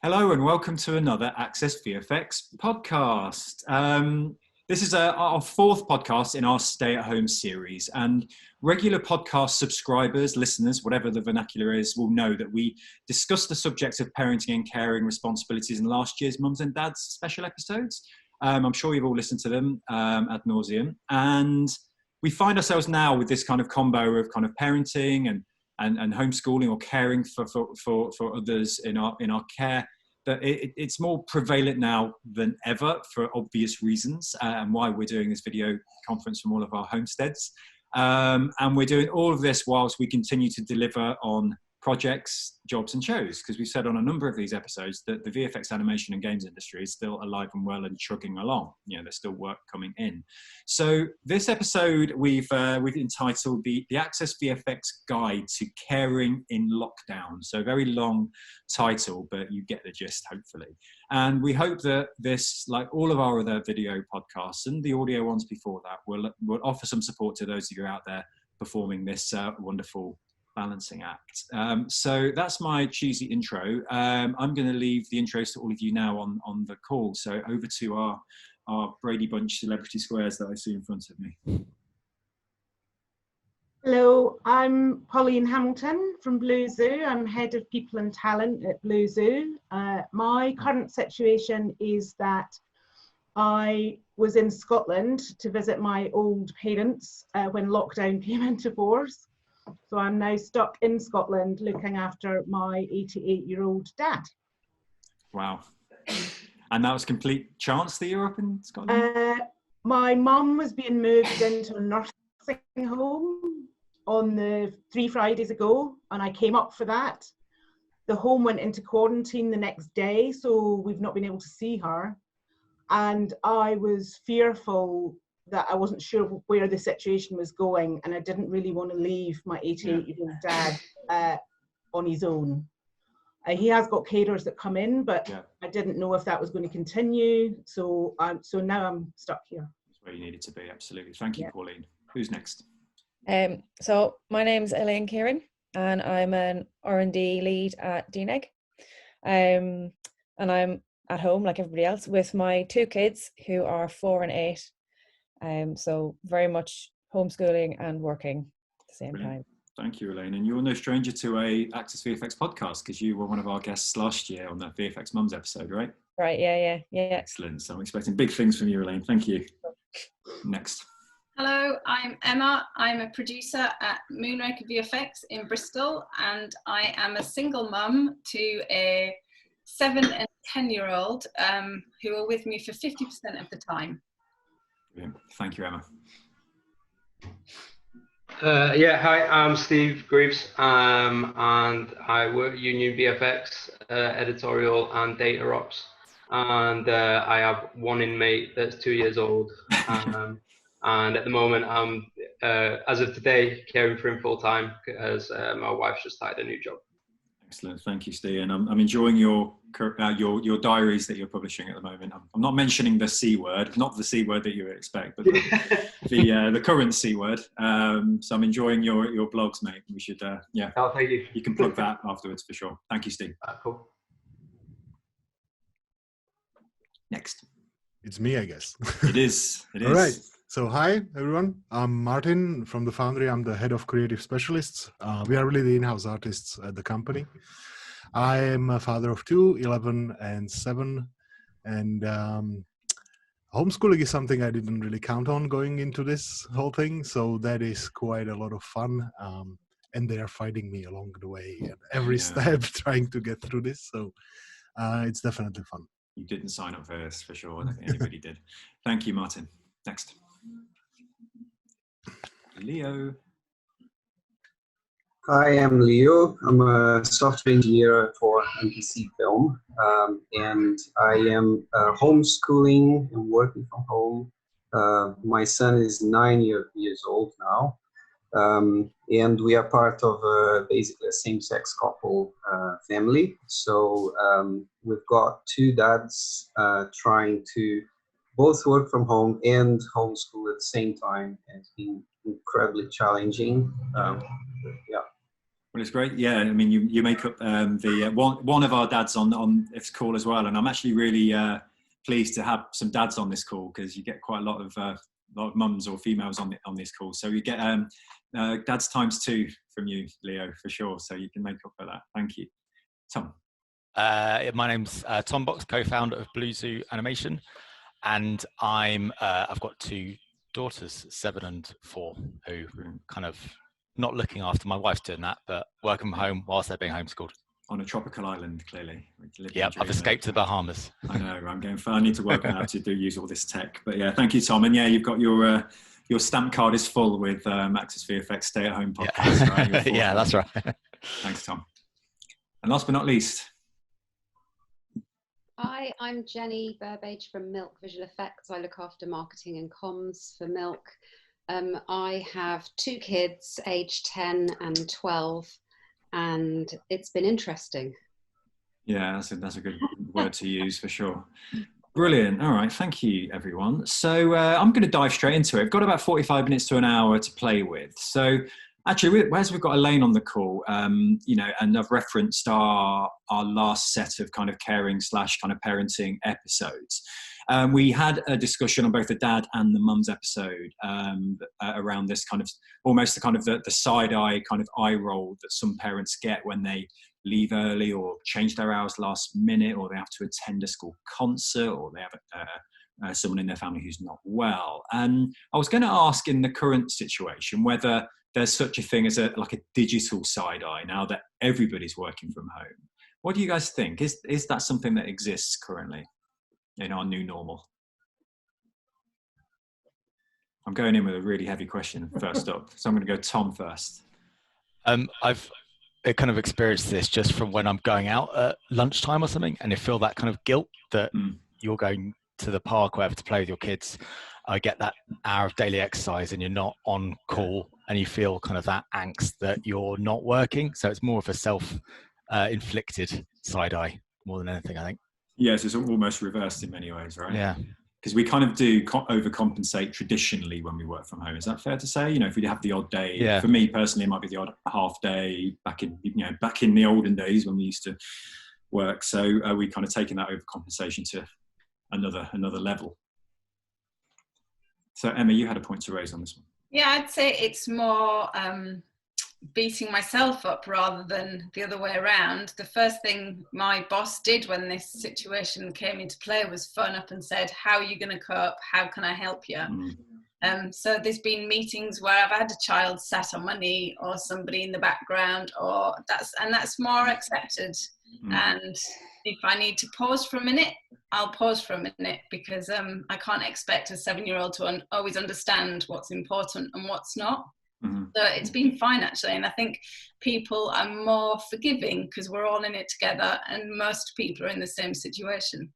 Hello and welcome to another Access VFX podcast. This is our fourth podcast in our Stay at Home series, and regular podcast subscribers, listeners, whatever the vernacular is, will know that we discuss the subjects of parenting and caring responsibilities in last year's Mums and Dads special episodes. I'm sure you've all listened to them ad nauseum, and we find ourselves now with this kind of combo of kind of parenting and homeschooling or caring for others in our care, that it's more prevalent now than ever for obvious reasons, and why we're doing this video conference from all of our homesteads. And we're doing all of this whilst we continue to deliver on projects, jobs and shows, because we've said on a number of these episodes that the VFX animation and games industry is still alive and well and chugging along. You know, there's still work coming in. So this episode we've entitled the Access VFX Guide to Caring in Lockdown. So very long title, but you get the gist, hopefully. And we hope that this, like all of our other video podcasts and the audio ones before that, will offer some support to those of you out there performing this wonderful balancing act. So that's my cheesy intro. I'm going to leave the intros to all of you now on the call. So over to our Brady Bunch celebrity squares that I see in front of me. Hello, I'm Paulene Hamilton from Blue Zoo. I'm head of people and talent at Blue Zoo. My current situation is that I was in Scotland to visit my old parents when lockdown came into force. So I'm now stuck in Scotland looking after my 88-year-old dad. Wow. And that was complete chance that you're up in Scotland? My mum was being moved into a nursing home on the 3 Fridays ago, and I came up for that. The home went into quarantine the next day, so we've not been able to see her. And I was fearful that I wasn't sure where the situation was going, and I didn't really want to leave my 88-year-old dad on his own. He has got carers that come in, but I didn't know if that was going to continue. So now I'm stuck here. That's where you needed to be, absolutely. Thank you, Pauline. Who's next? So my name's Elaine, Kieran, and I'm an R&D lead at DNEG. And I'm at home, like everybody else, with my 2 kids who are 4 and 8. So very much homeschooling and working at the same time. Thank you, Elaine. And you're no stranger to a Access VFX podcast, because you were one of our guests last year on that VFX Mums episode, right? Right, yeah. Excellent. So I'm expecting big things from you, Elaine. Thank you. Next. Hello, I'm Emma. I'm a producer at Moonraker VFX in Bristol, and I am a single mum to a 7 and 10-year-old who are with me for 50% of the time. Brilliant. Thank you, Emma. Hi, I'm Steve Greaves, and I work Union VFX, Editorial and Data Ops, and I have 1 inmate that's 2 years old, and at the moment I'm, as of today, caring for him full time as my wife's just started a new job. Excellent, thank you, Steve. And I'm enjoying your diaries that you're publishing at the moment. I'm not mentioning the C word, not the C word that you would expect, but the current C word. So I'm enjoying your blogs, mate. We should, Oh, thank you. You can plug that afterwards for sure. Thank you, Steve. Cool. Next. It's me, I guess. It is. All right. So hi, everyone. I'm Martin from the Foundry. I'm the head of creative specialists. We are really the in-house artists at the company. I am a father of 2, 11 and 7. And homeschooling is something I didn't really count on going into this whole thing. So that is quite a lot of fun. And they are fighting me along the way at every step trying to get through this. So it's definitely fun. You didn't sign up for this, for sure. I don't think anybody did. Thank you, Martin. Next. Leo. Hi, I'm Leo. I'm a software engineer for NPC Film, and I am homeschooling and working from home. My son is 9 years old now, and we are part of basically a same-sex couple family. So we've got 2 dads trying to both work from home and homeschool at the same time. It's been incredibly challenging. Well, it's great. Yeah, I mean, you make up the one of our dads on this call as well, and I'm actually really pleased to have some dads on this call, because you get quite a lot of mums or females on this call. So you get dads ×2 from you, Leo, for sure. So you can make up for that. Thank you, Tom. My name's Tom Box, co-founder of Blue Zoo Animation, and I've got 2 daughters, 7 and 4, who kind of not looking after. My wife's doing that, but working from home whilst they're being homeschooled. On a tropical island, clearly. Yep, I've escaped to the Bahamas. I know, I need to work on how to use all this tech. But yeah, thank you, Tom. And yeah, you've got your stamp card is full with Access VFX stay-at-home podcast. Yeah, right? yeah, that's right. Thanks, Tom. And last but not least. Hi, I'm Jenny Burbage from Milk Visual Effects. I look after marketing and comms for Milk. I have 2 kids, aged 10 and 12, and it's been interesting. Yeah, that's a good word to use for sure. Brilliant. All right, thank you, everyone. So I'm going to dive straight into it. I've got about 45 minutes to an hour to play with. So actually, as we've got Elaine on the call, and I've referenced our last set of kind of caring / kind of parenting episodes. We had a discussion on both the dad and the mum's episode around this kind of almost the side eye kind of eye roll that some parents get when they leave early or change their hours last minute, or they have to attend a school concert, or they have someone in their family who's not well. And I was going to ask, in the current situation, whether there's such a thing as a digital side eye now that everybody's working from home. What do you guys think? Is that something that exists currently in our new normal? I'm going in with a really heavy question first up, so I'm going to go Tom first. I've kind of experienced this just from when I'm going out at lunchtime or something, and you feel that kind of guilt that you're going to the park or whatever to play with your kids. I get that hour of daily exercise and you're not on call, and you feel kind of that angst that you're not working. So it's more of a self-inflicted side eye more than anything, I think. Yes, it's almost reversed in many ways, right? Yeah. Because we kind of do overcompensate traditionally when we work from home. Is that fair to say? If we have the odd day, yeah. For me personally, it might be the odd half day back in the olden days when we used to work. So we kind of taken that overcompensation to another level. So Emma, you had a point to raise on this one. Yeah, I'd say it's more beating myself up rather than the other way around. The first thing my boss did when this situation came into play was phone up and said, how are you going to cope? How can I help you? So there's been meetings where I've had a child sat on my knee or somebody in the background, that's more accepted. And if I need to pause for a minute, I'll pause for a minute, because I can't expect a 7-year-old to always understand what's important and what's not. So it's been fine, actually. And I think people are more forgiving because we're all in it together, and most people are in the same situation.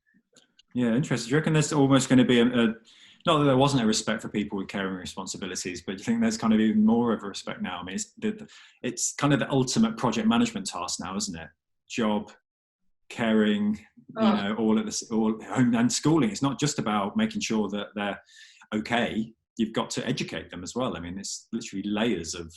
Yeah, interesting. Do you reckon there's almost going to be not that there wasn't a respect for people with caring responsibilities, but do you think there's kind of even more of a respect now? I mean, it's kind of the ultimate project management task now, isn't it? Job, caring, all home and schooling. It's not just about making sure that they're okay. You've got to educate them as well. I mean, it's literally layers of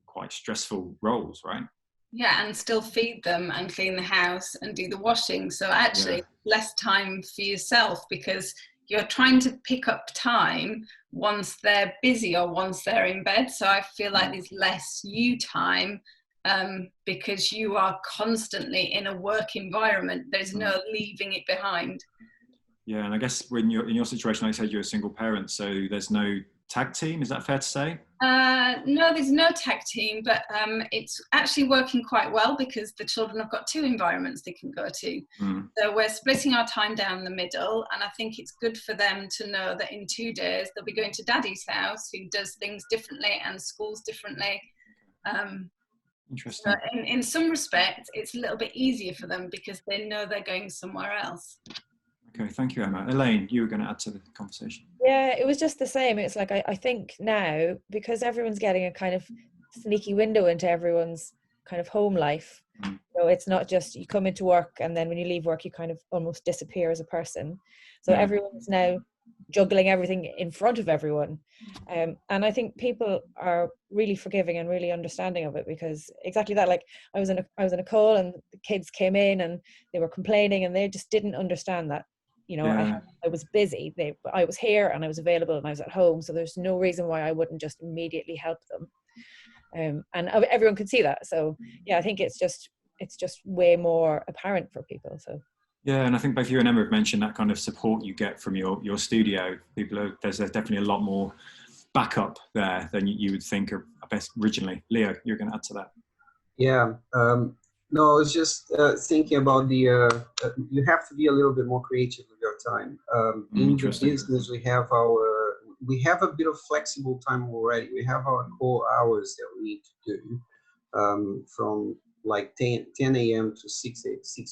quite stressful roles, right? Yeah, and still feed them and clean the house and do the washing. So actually less time for yourself, because you're trying to pick up time once they're busy or once they're in bed. So I feel like there's less you time because you are constantly in a work environment. There's no leaving it behind. Yeah, and I guess when you're in your situation, like I said, you're a single parent, so there's no tag team. Is that fair to say? No, there's no tag team, but it's actually working quite well because the children have got 2 environments they can go to. So we're splitting our time down the middle, and I think it's good for them to know that in 2 days they'll be going to Daddy's house, who does things differently and schools differently. Interesting. So in some respects, it's a little bit easier for them because they know they're going somewhere else. Okay, thank you, Emma. Elaine, you were going to add to the conversation. Yeah, it was just the same. It's like, I think now, because everyone's getting a kind of sneaky window into everyone's kind of home life. So it's not just you come into work and then when you leave work, you kind of almost disappear as a person. So everyone's now juggling everything in front of everyone. And I think people are really forgiving and really understanding of it, because exactly that, like I was in a call and the kids came in and they were complaining and they just didn't understand that, you know, I was busy. I was here and I was available and I was at home, so there's no reason why I wouldn't just immediately help them. And everyone could see that. So yeah, I think it's just way more apparent for people. So yeah, and I think both you and Emma have mentioned that kind of support you get from your studio. There's definitely a lot more backup there than you would think of best originally. Leo, you're going to add to that. Yeah. No, I was just thinking about you have to be a little bit more creative with your time. In the business, we have a bit of flexible time already. We have our core hours that we need to do from like 10 a.m. to 6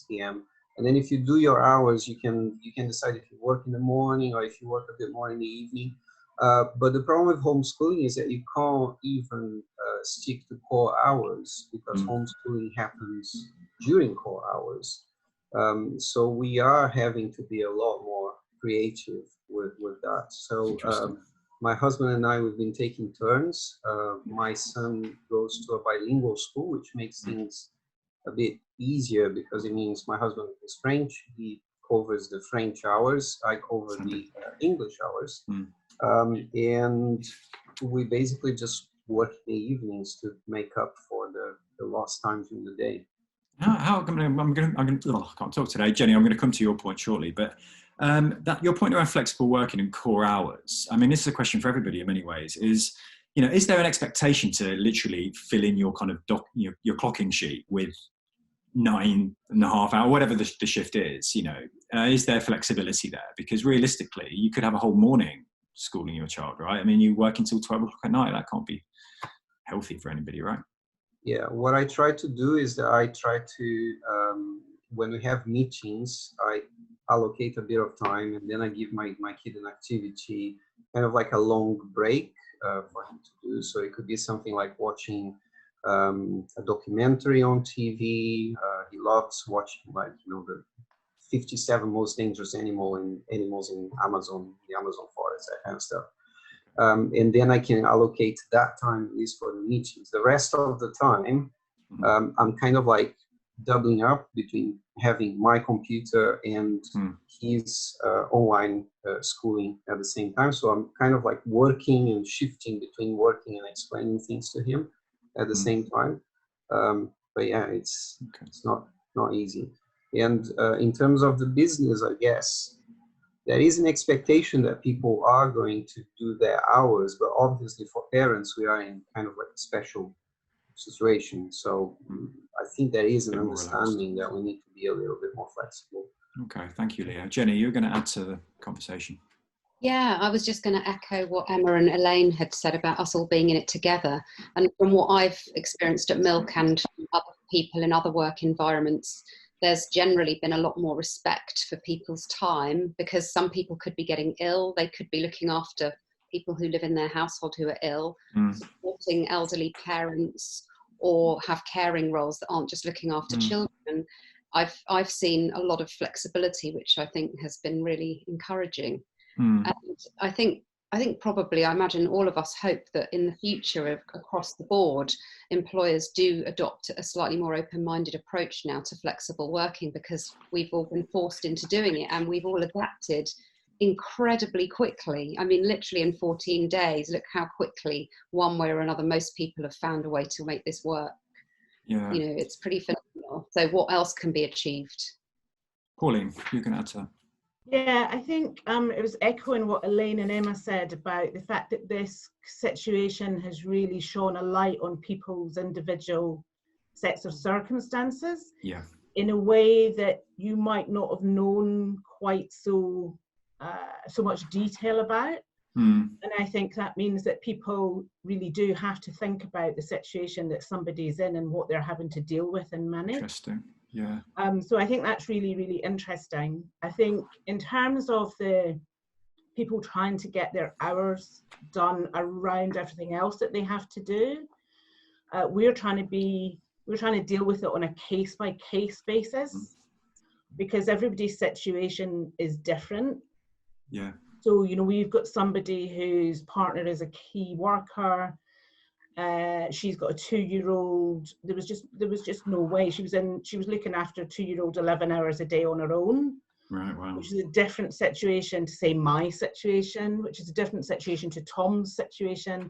p.m. And then if you do your hours, you can decide if you work in the morning or if you work a bit more in the evening. But the problem with homeschooling is that you can't even stick to core hours, because homeschooling happens during core hours. So we are having to be a lot more creative with that. So my husband and I, we've been taking turns. My son goes to a bilingual school, which makes things a bit easier, because it means my husband is French. He covers the French hours. I cover the English hours. And we basically just work the evenings to make up for the lost times in the day. I can't talk today, Jenny. I'm going to come to your point shortly, but that your point around flexible working and core hours. I mean, this is a question for everybody in many ways. Is there an expectation to literally fill in your kind of your clocking sheet with 9.5 hours, whatever the shift is? Is there flexibility there? Because realistically, you could have a whole morning schooling your child, right? I mean, you work until 12 o'clock at night. That can't be healthy for anybody, right? Yeah, what I try to do is that I try to, when we have meetings, I allocate a bit of time, and then I give my kid an activity, kind of like a long break for him to do. So it could be something like watching a documentary on TV. He loves watching, like, the 57 most dangerous animals in Amazon, the Amazon forest, that kind of stuff. And then I can allocate that time at least for the meetings. The rest of the time, I'm kind of like doubling up between having my computer and his online schooling at the same time. So I'm kind of like working and shifting between working and explaining things to him at the same time. But yeah, it's not easy. And in terms of the business, I guess, there is an expectation that people are going to do their hours, but obviously for parents, we are in kind of like a special situation. So I think there is an understanding that we need to be a little bit more flexible. Okay, thank you, Leo. Jenny, you're going to add to the conversation. Yeah, I was just going to echo what Emma and Elaine had said about us all being in it together. And from what I've experienced at Milk and other people in other work environments, there's generally been a lot more respect for people's time, because some people could be getting ill. They could be looking after people who live in their household who are ill, supporting elderly parents, or have caring roles that aren't just looking after children. I've seen a lot of flexibility, which I think has been really encouraging. And I think probably, I imagine all of us hope that in the future, across the board, employers do adopt a slightly more open-minded approach now to flexible working, because we've all been forced into doing it, and we've all adapted incredibly quickly. I mean, literally in 14 days, look how quickly, one way or another, most people have found a way to make this work. Yeah. It's pretty phenomenal. So what else can be achieved? Pauline, you can add to that. Yeah, I think it was echoing what Elaine and Emma said about the fact that this situation has really shone a light on people's individual sets of circumstances in a way that you might not have known quite so much detail about. And I think that means that people really do have to think about the situation that somebody's in and what they're having to deal with and manage. Interesting. Yeah. So I think that's really, really interesting. I think in terms of the people trying to get their hours done around everything else that they have to do, we're trying to deal with it on a case-by-case basis, because everybody's situation is different. Yeah. So, you know, we've got somebody whose partner is a key worker. She's got a 2-year-old. There was just no way. She was looking after a 2-year-old 11 hours a day on her own. Right, wow. Which is a different situation to, say, my situation, which is a different situation to Tom's situation.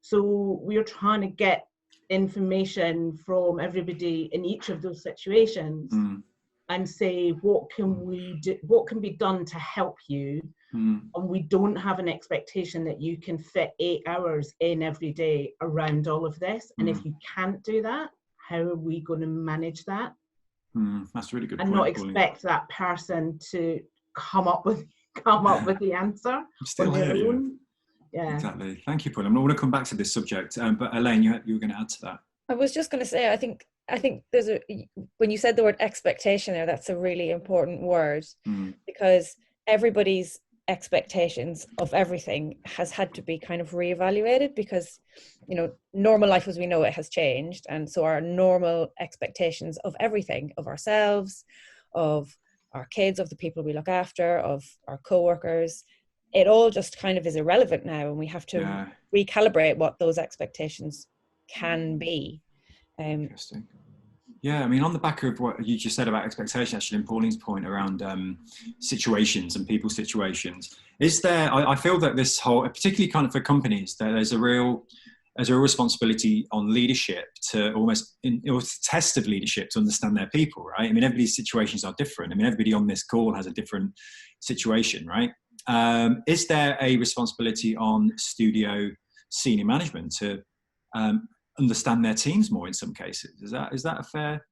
So we're trying to get information from everybody in each of those situations and say, what can we do, what can be done to help you? And we don't have an expectation that you can fit 8 hours in every day around all of this. And if you can't do that, how are we going to manage that? That's a really good and point, not expect that person to come up with the answer still on their here, own. Yeah, exactly. Thank you, Paulene. I want to come back to this subject, but Elaine, you were going to add to that. I was just going to say, I think there's when you said the word expectation there, that's a really important word, because everybody's expectations of everything has had to be kind of reevaluated, because, you know, normal life as we know it has changed, and so our normal expectations of everything, of ourselves, of our kids, of the people we look after, of our co-workers, it all just kind of is irrelevant now, and we have to recalibrate what those expectations can be. Interesting. Yeah, I mean, on the back of what you just said about expectation, actually, and Pauline's point around situations and people's situations, is there, I feel that this whole, particularly kind of for companies, there's a real responsibility on leadership to almost, or test of leadership to understand their people, right? I mean, everybody's situations are different. I mean, everybody on this call has a different situation, right? Is there a responsibility on studio senior management to understand their teams more in some cases? Is that a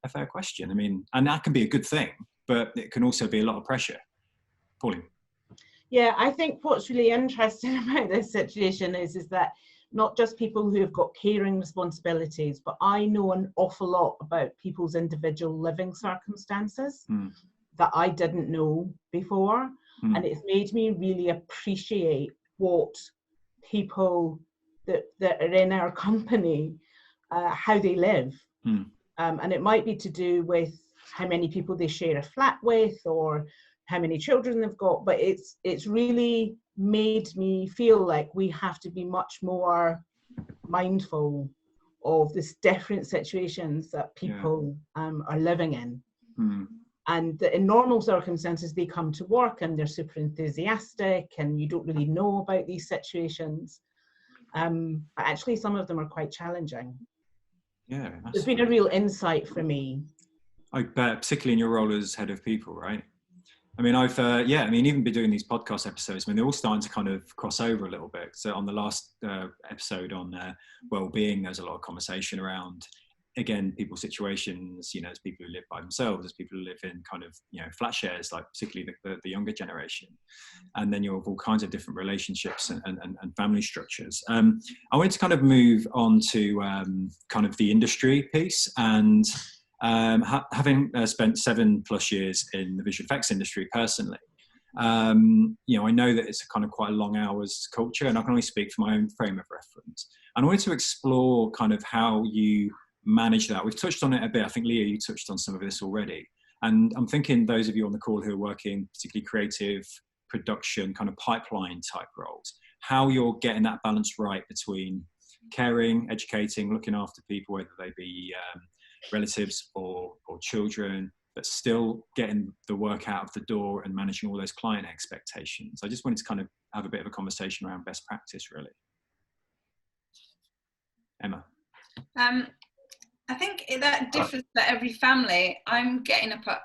fair question? I mean, and that can be a good thing, but it can also be a lot of pressure. Pauline? Yeah, I think what's really interesting about this situation is that not just people who have got caring responsibilities, but I know an awful lot about people's individual living circumstances that I didn't know before. And it's made me really appreciate what people that are in our company, how they live. And it might be to do with how many people they share a flat with or how many children they've got, but it's really made me feel like we have to be much more mindful of the different situations that people are living in. And that in normal circumstances, they come to work and they're super enthusiastic and you don't really know about these situations. But actually, some of them are quite challenging. Yeah. It's been a real insight for me. I bet, particularly in your role as head of people, right? I mean, even been doing these podcast episodes, I mean, they're all starting to kind of cross over a little bit. So on the last episode on wellbeing, there's a lot of conversation around, again, people's situations, you know, as people who live by themselves, as people who live in kind of, you know, flat shares, like particularly the younger generation. And then you have all kinds of different relationships and family structures. I wanted to kind of move on to kind of the industry piece, and having spent 7+ years in the visual effects industry personally, you know, I know that it's a kind of quite a long hours culture, and I can only speak from my own frame of reference. And I wanted to explore kind of how you manage that. We've touched on it a bit. I think, Leah, you touched on some of this already. And I'm thinking those of you on the call who are working particularly creative production, kind of pipeline type roles, how you're getting that balance right between caring, educating, looking after people, whether they be relatives or children, but still getting the work out of the door and managing all those client expectations. I just wanted to kind of have a bit of a conversation around best practice, really. Emma? I think that differs for every family. I'm getting up at,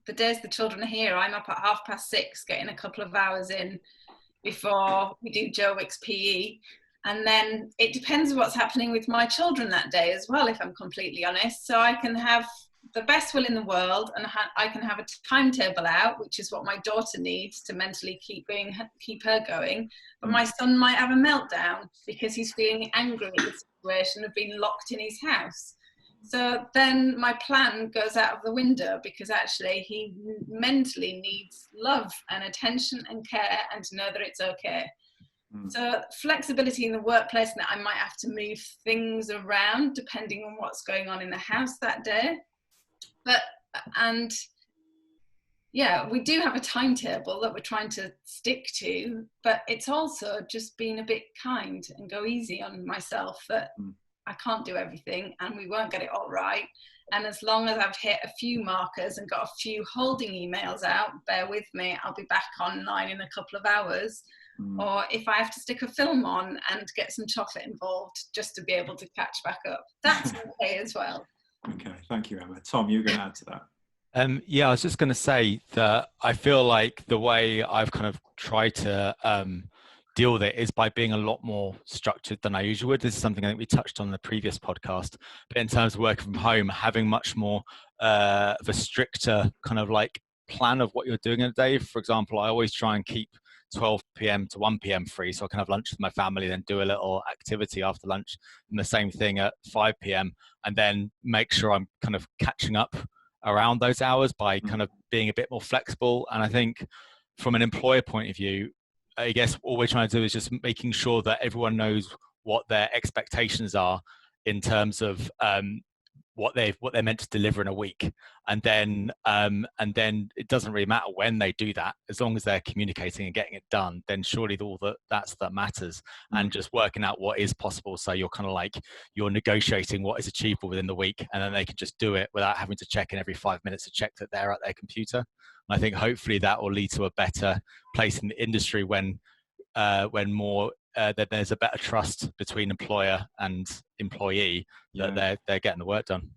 the days the children are here, I'm up at 6:30, getting a couple of hours in before we do Joe Wick's PE. And then it depends what's happening with my children that day as well, if I'm completely honest. So I can have the best will in the world, and I can have a timetable out, which is what my daughter needs to mentally keep her going. But my son might have a meltdown because he's feeling angry at the situation of being locked in his house. So then my plan goes out of the window, because actually he mentally needs love and attention and care, and to know that it's okay. So flexibility in the workplace, that I might have to move things around depending on what's going on in the house that day. And yeah, we do have a timetable that we're trying to stick to, but it's also just being a bit kind and go easy on myself that I can't do everything and we won't get it all right. And as long as I've hit a few markers and got a few holding emails out, bear with me, I'll be back online in a couple of hours. Or if I have to stick a film on and get some chocolate involved just to be able to catch back up, that's okay as well. Okay, thank you, Emma. Tom, you're going to add to that. Yeah, I was just going to say that I feel like the way I've kind of tried to deal with it is by being a lot more structured than I usually would. This is something I think we touched on in the previous podcast, but in terms of working from home, having much more of a stricter kind of like plan of what you're doing in a day. For example, I always try and keep 12 p.m. to 1 p.m. free, so I can have lunch with my family, then do a little activity after lunch, and the same thing at 5 p.m. and then make sure I'm kind of catching up around those hours by kind of being a bit more flexible. And I think from an employer point of view, I guess all we're trying to do is just making sure that everyone knows what their expectations are in terms of what they're meant to deliver in a week, and then it doesn't really matter when they do that, as long as they're communicating and getting it done. Then surely that matters, and just working out what is possible. So you're kind of like you're negotiating what is achievable within the week, and then they can just do it without having to check in every 5 minutes to check that they're at their computer. And I think hopefully that will lead to a better place in the industry when more that there's a better trust between employer and employee that they're getting the work done.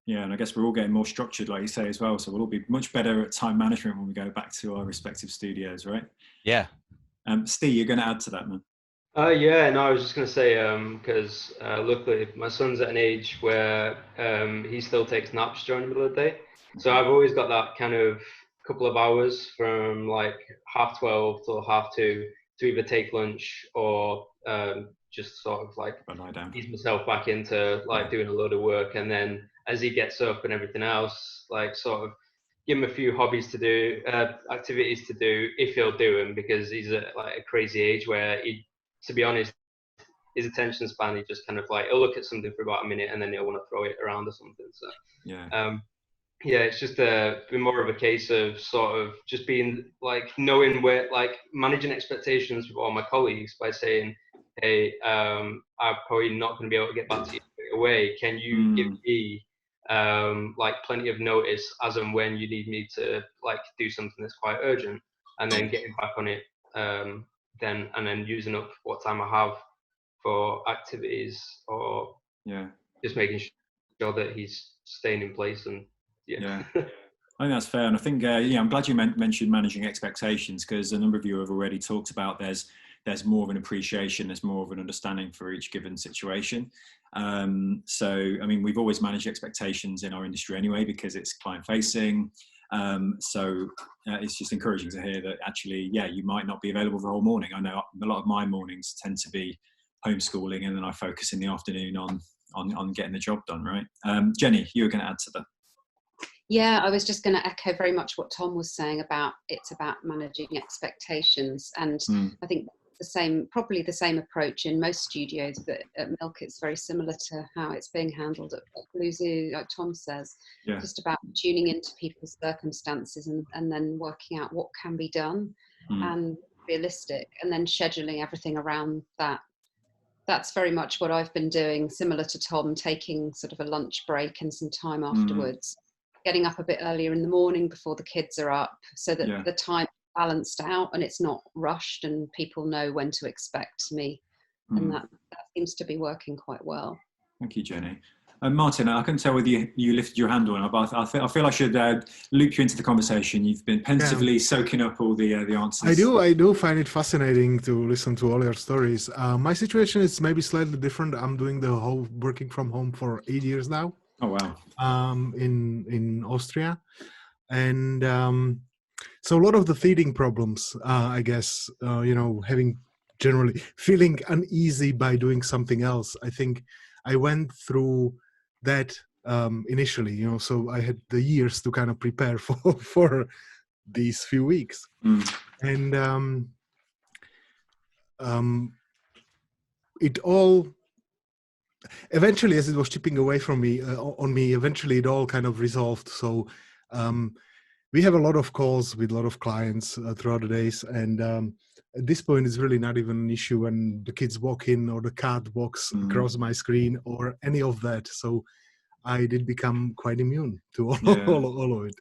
Yeah, and I guess we're all getting more structured, like you say, as well. So we'll all be much better at time management when we go back to our respective studios, right? Yeah. Steve, you're going to add to that, man? Yeah, no, I was just going to say, because luckily my son's at an age where he still takes naps during the middle of the day. So I've always got that kind of couple of hours from like 12:30 till 2:30 to either take lunch or just sort of like ease myself back into like doing a load of work. And then as he gets up and everything else, like sort of give him a few hobbies to do, activities to do, if he'll do them, because he's at like a crazy age where he, to be honest, his attention span, he just kind of like, he'll look at something for about a minute and then he'll want to throw it around or something. So yeah, it's just been more of a case of sort of just being like knowing where, like managing expectations with all my colleagues by saying, hey, I'm probably not going to be able to get back to you straight away. Can you give me like plenty of notice as and when you need me to like do something that's quite urgent, and then getting back on it then using up what time I have for activities, or just making sure that he's staying in place. And I think that's fair. And I think I'm glad you mentioned managing expectations, because a number of you have already talked about there's more of an appreciation, there's more of an understanding for each given situation. So I mean, we've always managed expectations in our industry anyway, because it's client facing. So it's just encouraging to hear that actually, you might not be available for the whole morning. I know a lot of my mornings tend to be homeschooling, and then I focus in the afternoon on getting the job done, right? Jenny, you were going to add to that. Yeah, I was just going to echo very much what Tom was saying about it's about managing expectations. And I think probably the same approach in most studios, but at Milk it's very similar to how it's being handled at Blue Zoo, like Tom says. Just about tuning into people's circumstances and then working out what can be done and realistic, and then scheduling everything around that. That's very much what I've been doing, similar to Tom, taking sort of a lunch break and some time afterwards, getting up a bit earlier in the morning before the kids are up, so that the time balanced out and it's not rushed and people know when to expect me. And that seems to be working quite well. Thank you, Jenny. Martin, I couldn't tell whether you lifted your hand or not, but I feel I should loop you into the conversation. You've been pensively soaking up all the answers. I do find it fascinating to listen to all your stories. My situation is maybe slightly different. I'm doing the whole working from home for 8 years now. Oh wow! In Austria, and so a lot of the feeding problems, I guess, having generally feeling uneasy by doing something else. I think I went through that initially, so I had the years to kind of prepare for these few weeks, and it all. Eventually, as it was chipping away from me, eventually it all kind of resolved. So we have a lot of calls with a lot of clients throughout the days, and at this point it's really not even an issue when the kids walk in or the cat walks across my screen or any of that. So I did become quite immune to all of it.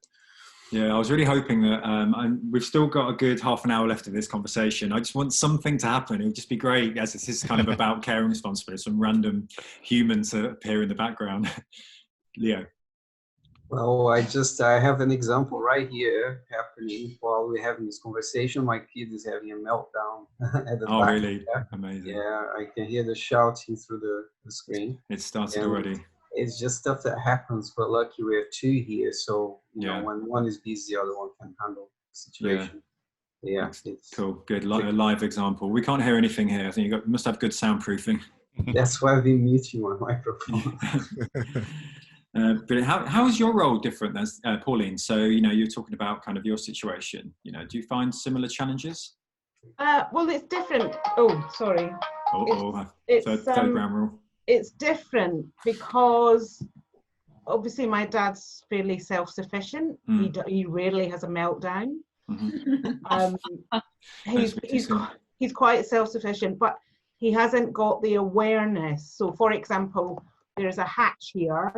Yeah, I was really hoping that we've still got a good half an hour left of this conversation. I just want something to happen. It would just be great, as this is kind of about caring responsibility, some random human to appear in the background. Leo. Well, I have an example right here happening while we're having this conversation. My kid is having a meltdown at the back. Oh, really? Amazing. Yeah, I can hear the shouting through the screen. It started already. It's just stuff that happens, but lucky we have two here, so you know, when one is busy, the other one can handle the situation. Yeah, it's cool, good, a live example. We can't hear anything here. I think you must have good soundproofing. That's why I've been muting my microphone. But how is your role different than Pauline? So you're talking about kind of your situation. Do you find similar challenges? Well, it's different. Oh, sorry. Third ground rule. It's different because obviously my dad's fairly self-sufficient. He rarely has a meltdown. He's quite self-sufficient, but he hasn't got the awareness. So, for example, there's a hatch here,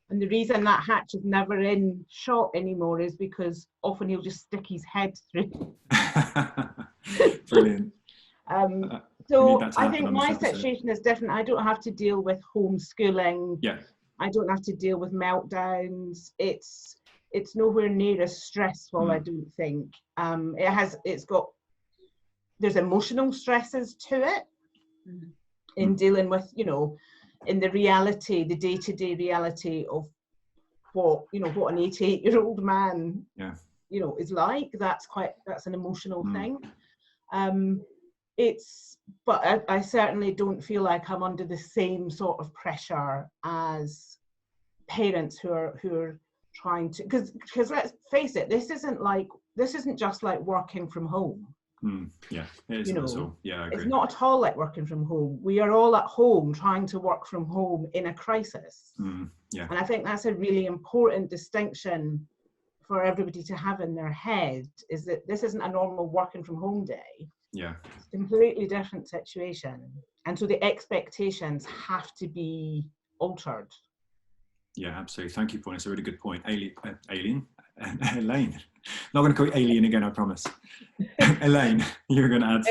and the reason that hatch is never in shot anymore is because often he'll just stick his head through. Brilliant. So I think my situation is different. I don't have to deal with homeschooling. Yeah. I don't have to deal with meltdowns. It's nowhere near as stressful, I don't think. There's emotional stresses to it in dealing with, in the reality, the day-to-day reality of what an 88-year-old man, is like. That's an emotional thing. But I certainly don't feel like I'm under the same sort of pressure as parents who are trying to, because let's face it, this isn't just like working from home. Yeah, it isn't at all. Yeah, I agree. It's not at all like working from home. We are all at home trying to work from home in a crisis. Yeah. And I think that's a really important distinction for everybody to have in their head, is that this isn't a normal working from home day. Yeah. It's a completely different situation. And so the expectations have to be altered. Yeah, absolutely. Thank you, Paul. It's a really good point. Elaine. Not going to call you Alien again, I promise. Elaine, you were going to add.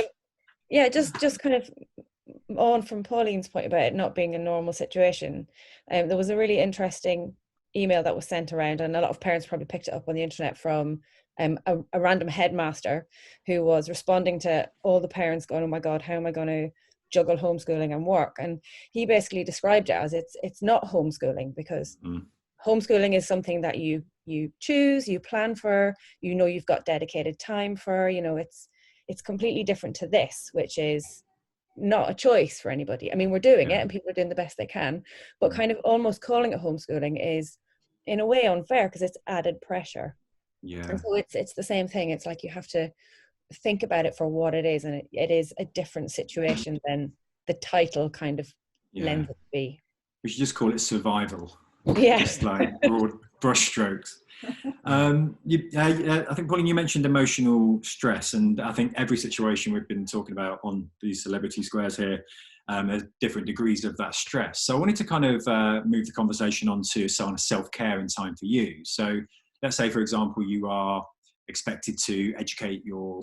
Yeah, just kind of on from Pauline's point about it not being a normal situation. There was a really interesting email that was sent around, and a lot of parents probably picked it up on the internet from a random headmaster who was responding to all the parents going, oh my God, how am I going to juggle homeschooling and work? And he basically described it as it's not homeschooling, because homeschooling is something that you choose, you plan for, you've got dedicated time for, it's completely different to this, which is not a choice for anybody. I mean, we're doing it and people are doing the best they can, but kind of almost calling it homeschooling is in a way unfair because it's added pressure. Yeah. And so it's the same thing. It's like you have to think about it for what it is, and it is a different situation than the title kind of lends it to be. We should just call it survival. Yeah. Just like broad brushstrokes. I think, Pauline, you mentioned emotional stress, and I think every situation we've been talking about on these celebrity squares here, there's different degrees of that stress. So I wanted to kind of move the conversation on to self-care and time for you. So let's say, for example, you are expected to educate your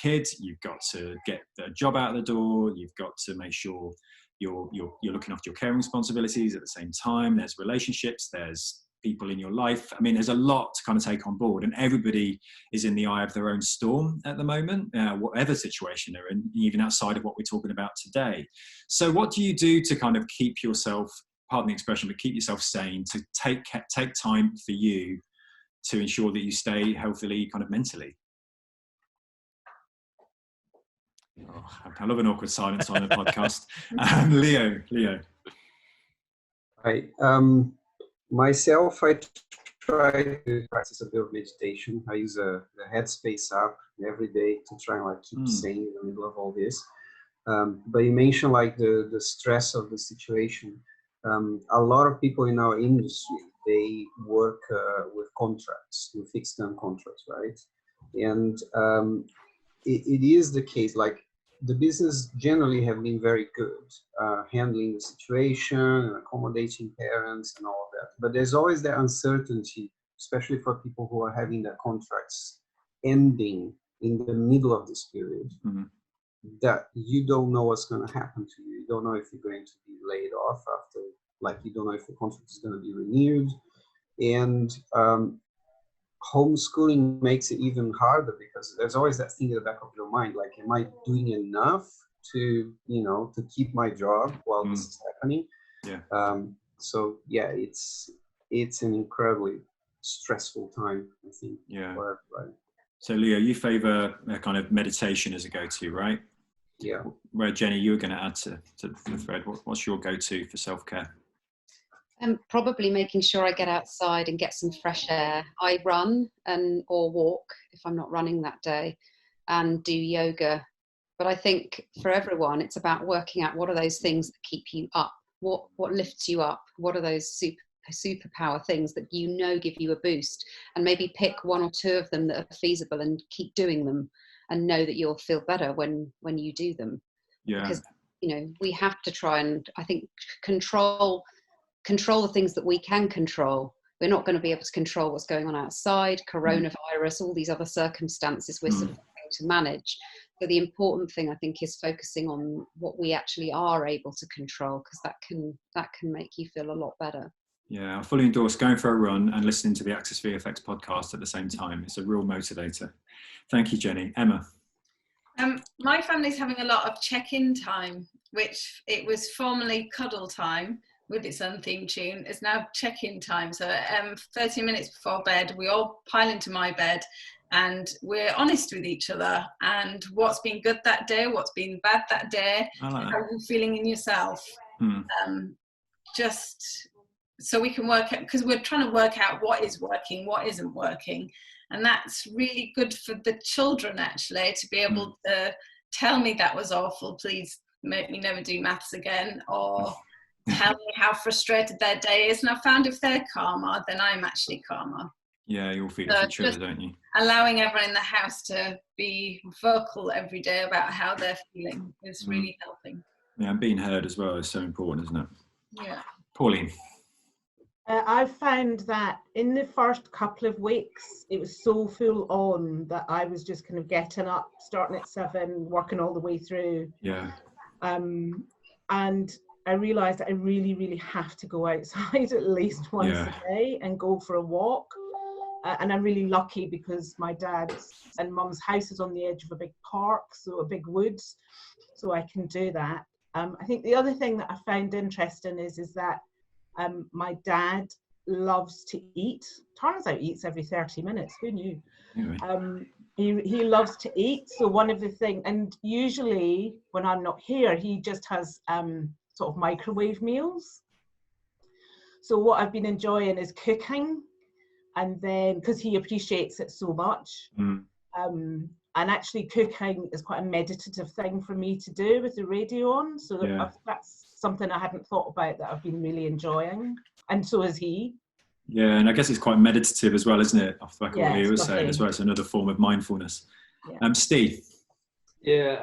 kids. You've got to get the job out of the door. You've got to make sure you're looking after your caring responsibilities at the same time. There's relationships, there's people in your life. I mean, there's a lot to kind of take on board, and everybody is in the eye of their own storm at the moment, whatever situation they're in, even outside of what we're talking about today. So what do you do to kind of keep yourself, pardon the expression, but keep yourself sane, to take time for you to ensure that you stay healthily kind of mentally? Oh, I love an awkward silence on a podcast. Leo. Myself, I try to practice a bit of meditation. I use the Headspace app every day to try and keep sane in the middle of all this. But you mentioned the stress of the situation. A lot of people in our industry, they work with contracts, with fixed term contracts, right? And it is the case, like the business generally have been very good handling the situation and accommodating parents and all of that. But there's always that uncertainty, especially for people who are having their contracts ending in the middle of this period, that you don't know what's going to happen to you. You don't know if you're going to be laid off after, like you don't know if the contract is going to be renewed. And homeschooling makes it even harder because there's always that thing in the back of your mind, like, am I doing enough to, you know, to keep my job while this is happening? So yeah, it's an incredibly stressful time, I think, for everybody. So Leo, you favor a kind of meditation as a go-to, right? Yeah. Where Jenny, you were going to add to the thread. What's your go-to for self-care? Probably making sure I get outside and get some fresh air. I run or walk if I'm not running that day, and do yoga. But I think for everyone, it's about working out what are those things that keep you up, what lifts you up, what are those superpower things that you know give you a boost, and maybe pick one or two of them that are feasible and keep doing them, and know that you'll feel better when you do them. Because, you know, we have to try and, I think, control the things that we can control. We're not going to be able to control what's going on outside, coronavirus, all these other circumstances we're sort of having to manage. But the important thing, I think, is focusing on what we actually are able to control, because that can make you feel a lot better. Yeah, I fully endorse going for a run and listening to the Access VFX podcast at the same time. It's a real motivator. Thank you, Jenny. Emma? My family's having a lot of check-in time, which it was formerly cuddle time with its own theme tune. It's now check-in time. So 30 minutes before bed, we all pile into my bed and we're honest with each other and what's been good that day, what's been bad that day, how are you feeling in yourself. Just so we can work out, because we're trying to work out what is working, what isn't working. And that's really good for the children, actually, to be able to tell me that was awful, please make me never do maths again, or tell me how frustrated their day is. And I found if they're calmer, then I'm actually calmer. Yeah, you all feed off each other, don't you? Allowing everyone in the house to be vocal every day about how they're feeling is really helping. Yeah, and being heard as well is so important, isn't it? Yeah. Pauline? I've found that in the first couple of weeks, it was so full on that I was just kind of getting up, starting at 7, working all the way through. Yeah. And I realised that I really, really have to go outside at least once a day and go for a walk. And I'm really lucky because my dad's and mum's house is on the edge of a big park, so a big woods, so I can do that. I think the other thing that I found interesting is that my dad loves to eat. Turns out he eats every 30 minutes. Who knew? He loves to eat. So one of the things, and usually when I'm not here, he just has sort of microwave meals. So what I've been enjoying is cooking, and then because he appreciates it so much. And actually cooking is quite a meditative thing for me to do with the radio on. So that's something I hadn't thought about that I've been really enjoying. And so is he. Yeah, and I guess it's quite meditative as well, isn't it? Off the back of what Leo was saying as well. It's another form of mindfulness. Steve? Yeah,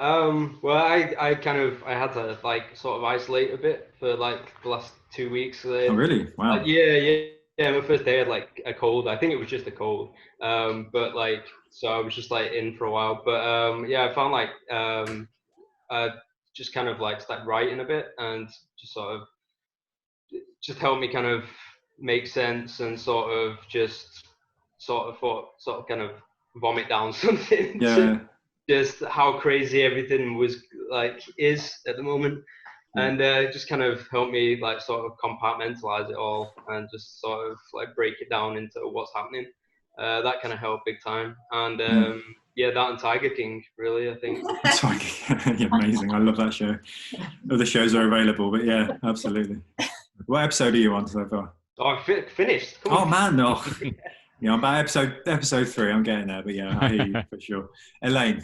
well, I had to like sort of isolate a bit for like the last 2 weeks. Oh, really? Wow. Yeah, my first day I had like a cold. I think it was just a cold. But like, so I was just like in for a while. But I found like just kind of like start writing a bit and just sort of just help me kind of make sense and sort of kind of vomit down something. Yeah. Just how crazy everything is at the moment. And just kind of helped me like sort of compartmentalize it all and just sort of like break it down into what's happening. That kind of helped big time. And that and Tiger King, really, I think. Tiger King, amazing. I love that show. Other shows are available, but yeah, absolutely. What episode are you on so far? Oh, I finished. Oh man, no. Yeah, I'm about episode 3. I'm getting there, but yeah, I hear you for sure. Elaine?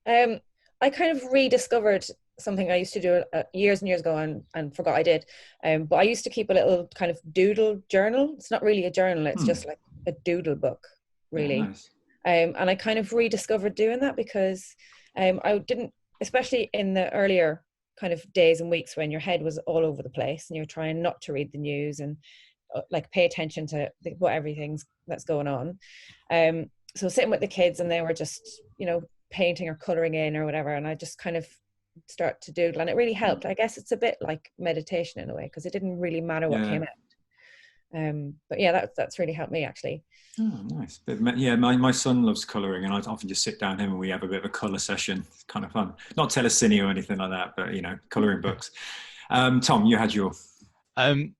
I kind of rediscovered something I used to do years and years ago and forgot I did. But I used to keep a little kind of doodle journal. It's not really a journal. It's just like a doodle book, really. Yeah, nice. And I kind of rediscovered doing that because I didn't, especially in the earlier kind of days and weeks when your head was all over the place and you're trying not to read the news and like pay attention to what everything's that's going on. So sitting with the kids and they were just, you know, painting or coloring in or whatever, and I just kind of start to doodle, and it really helped. I guess it's a bit like meditation in a way, because it didn't really matter what came out. But yeah, that's really helped me actually. Oh, nice. Yeah, my son loves colouring, and I often just sit down with him and we have a bit of a colour session. It's kind of fun. Not telecine or anything like that, but, you know, colouring books. Tom, you had your...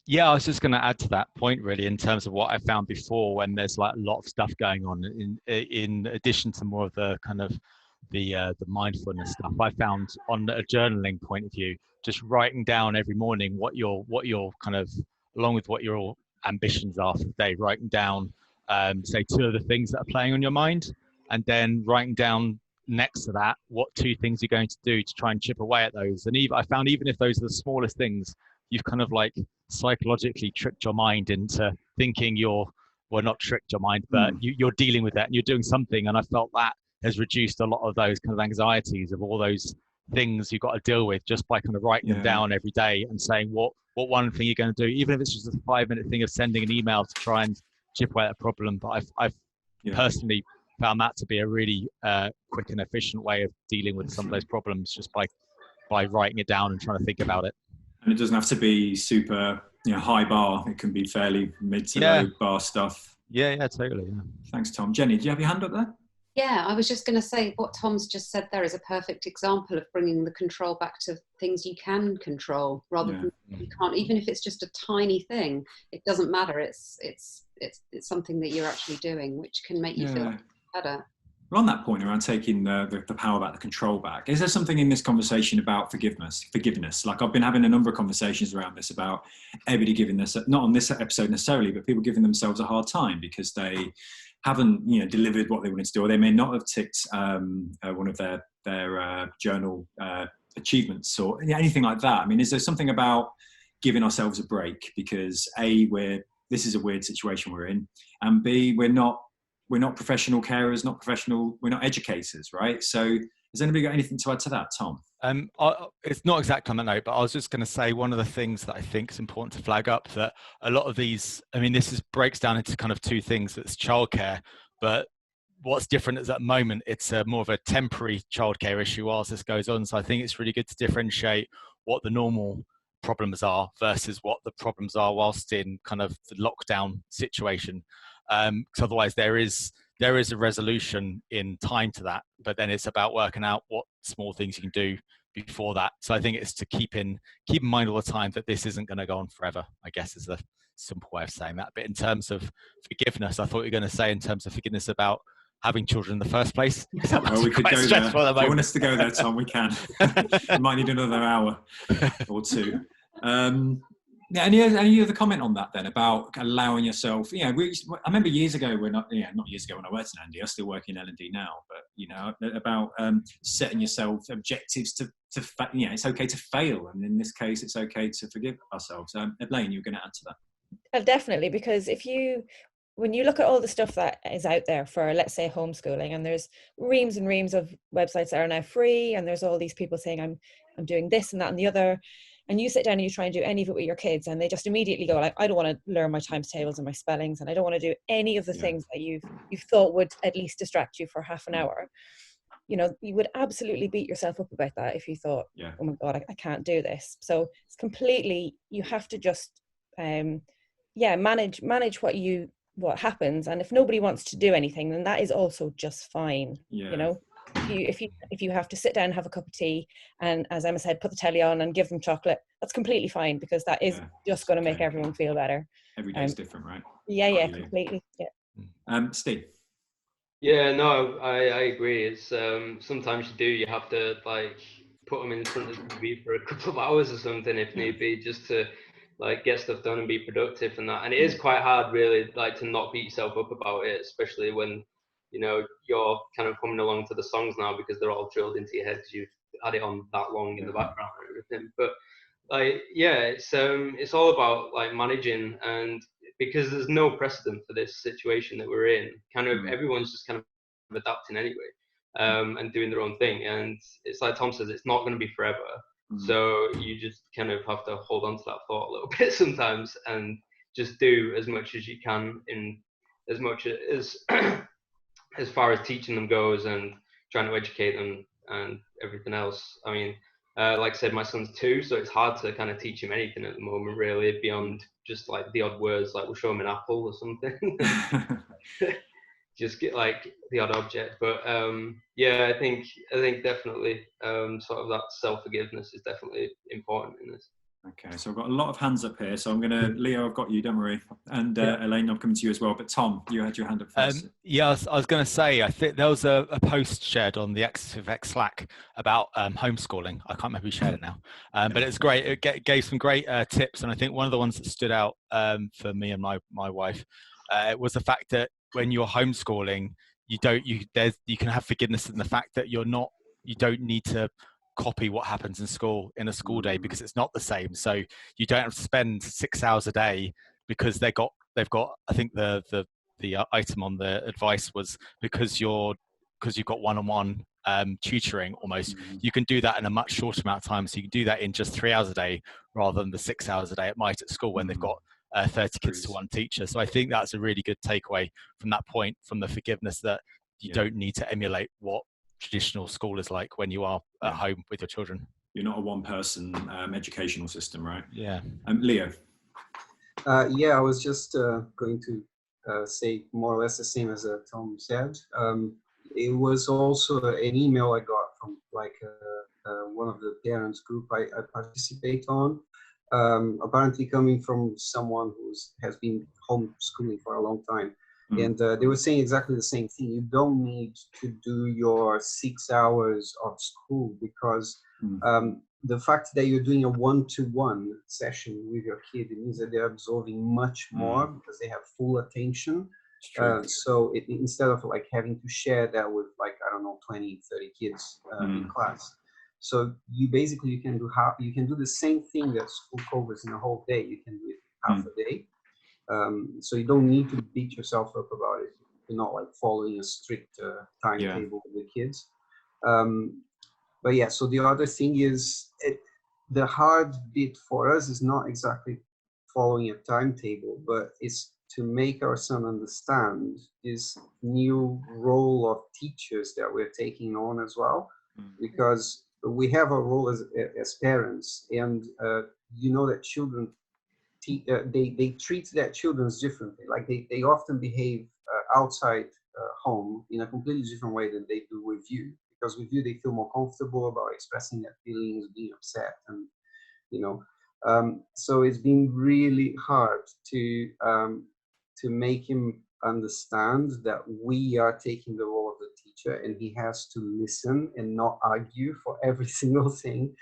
Yeah, I was just going to add to that point really, in terms of what I found before, when there's like a lot of stuff going on in addition to more of the kind of the mindfulness stuff. I found on a journaling point of view, just writing down every morning what your kind of, along with what your ambitions are for the day, writing down say 2 of the things that are playing on your mind, and then writing down next to that what 2 things you're going to do to try and chip away at those. And I found even if those are the smallest things, you've kind of like psychologically tricked your mind into thinking not tricked your mind, but you're dealing with that and you're doing something. And I felt that has reduced a lot of those kind of anxieties of all those things you've got to deal with, just by kind of writing them down every day and saying what one thing you're going to do, even if it's just a 5-minute thing of sending an email to try and chip away at a problem. But I've personally found that to be a really quick and efficient way of dealing with some of those problems, just by writing it down and trying to think about it. And it doesn't have to be super, you know, high bar. It can be fairly mid to low bar stuff. Yeah, totally. Yeah. Thanks, Tom. Jenny, do you have your hand up there? Yeah, I was just going to say what Tom's just said there is a perfect example of bringing the control back to things you can control, rather than you can't. Even if it's just a tiny thing, it doesn't matter. It's something that you're actually doing, which can make you feel better. Well, on that point around taking the power back, the control back, is there something in this conversation about forgiveness? Like, I've been having a number of conversations around this about everybody giving this, not on this episode necessarily, but people giving themselves a hard time because they haven't, you know, delivered what they wanted to do, or they may not have ticked one of their journal achievements or anything like that. I mean, is there something about giving ourselves a break because A, this is a weird situation we're in, and B, we're not professional carers, we're not educators, right? So has anybody got anything to add to that, Tom? It's not exactly on that note, but I was just going to say one of the things that I think is important to flag up, that a lot of these, I mean, breaks down into kind of 2 things. That's childcare, but what's different is at the moment, it's more of a temporary childcare issue whilst this goes on. So I think it's really good to differentiate what the normal problems are versus what the problems are whilst in kind of the lockdown situation. Because otherwise there is a resolution in time to that, but then it's about working out what small things you can do before that. So I think it's to keep in mind all the time that this isn't going to go on forever, I guess, is the simple way of saying that. But in terms of forgiveness, I thought you were going to say in terms of forgiveness about having children in the first place. Well, we could go there. If you want us to go there, Tom, we can. We might need another hour or 2. Any other comment on that then, about allowing yourself, you know, I remember years ago not years ago when I worked in L&D, I still work in L&D now, but, you know, about setting yourself objectives to you know, it's okay to fail. And in this case, it's okay to forgive ourselves. Elaine, you were going to add to that. Definitely, because when you look at all the stuff that is out there for, let's say, homeschooling, and there's reams and reams of websites that are now free, and there's all these people saying, I'm doing this and that and the other, and you sit down and you try and do any of it with your kids, and they just immediately go like, I don't want to learn my times tables and my spellings, and I don't want to do any of the things that you've thought would at least distract you for half an hour. You know, you would absolutely beat yourself up about that if you thought, oh my God, I can't do this. So it's completely, you have to just manage what happens. And if nobody wants to do anything, then that is also just fine. You know, if you have to sit down and have a cup of tea, and as Emma said, put the telly on and give them chocolate, that's completely fine, because that is just going to make everyone feel better. Every day's different, right? Yeah, completely. Steve. Yeah, no, I agree. It's sometimes you have to like put them in front of the TV for a couple of hours or something if need be, just to like get stuff done and be productive and that. And it is quite hard, really, like to not beat yourself up about it, especially when, you know, you're kind of coming along to the songs now because they're all drilled into your head because you've had it on that long in the background and everything. But like, yeah, it's all about like managing, and because there's no precedent for this situation that we're in, kind of everyone's just kind of adapting anyway, and doing their own thing. And it's like Tom says, it's not going to be forever. So you just kind of have to hold on to that thought a little bit sometimes, and just do as much as you can, in as much as as far as teaching them goes, and trying to educate them and everything else. I mean, like I said, my son's 2, so it's hard to kind of teach him anything at the moment, really, beyond just like the odd words, like we'll show him an apple or something. Just get like the odd object. But yeah, I think definitely sort of that self-forgiveness is definitely important in this. Okay, so I've got a lot of hands up here. So I'm going to, Leo, I've got you, Devereux, and Elaine, I'm coming to you as well. But Tom, you had your hand up first. Yeah, I was going to say, I think there was a post shared on the VFX Slack about homeschooling. I can't remember who shared it now, but it's great. It gave some great tips, and I think one of the ones that stood out for me and my wife was the fact that when you're homeschooling, you can have forgiveness in the fact that you don't need to copy what happens in school in a school day, because it's not the same. So you don't have to spend 6 hours a day, because they've got I think the item on the advice was because you've got one-on-one tutoring almost, you can do that in a much shorter amount of time. So you can do that in just 3 hours a day rather than the 6 hours a day it might at school when they've got 30 kids to one teacher. So I think that's a really good takeaway from that point, from the forgiveness, that you don't need to emulate what traditional school is like when you are at home with your children. You're not a one-person educational system, right? Yeah. Leo. Yeah, I was just going to say more or less the same as Tom said. It was also an email I got from like one of the parents group I participate on. Apparently coming from someone who has been homeschooling for a long time. And they were saying exactly the same thing. You don't need to do your 6 hours of school, because the fact that you're doing a one-to-one session with your kid, it means that they're absorbing much more because they have full attention. So instead of like having to share that with like, I don't know, 20, 30 kids in class. So you can do the same thing that school covers in a whole day. You can do it half a day. So you don't need to beat yourself up about it. You're not like following a strict timetable with the kids. But yeah, so the other thing is, the hard bit for us is not exactly following a timetable, but it's to make our son understand this new role of teachers that we're taking on as well, because we have a role as parents, and you know that children, they treat their children differently. Like they often behave outside home in a completely different way than they do with you, because with you they feel more comfortable about expressing their feelings, being upset, and you know. So it's been really hard to make him understand that we are taking the role of the teacher, and he has to listen and not argue for every single thing.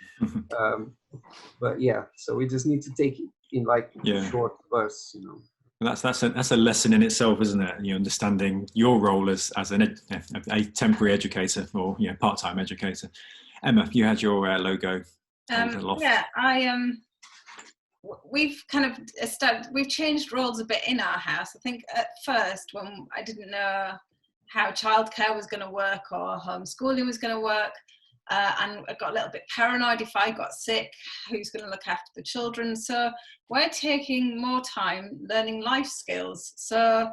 But yeah, so we just need to take it in like short bursts, you know. That's a lesson in itself, isn't it? You know, understanding your role as a temporary educator, or part-time educator. Emma, you had your logo. We've kind of we've changed roles a bit in our house. I think at first, when I didn't know how childcare was going to work or homeschooling was going to work, and I got a little bit paranoid. If I got sick, who's going to look after the children? So we're taking more time learning life skills. So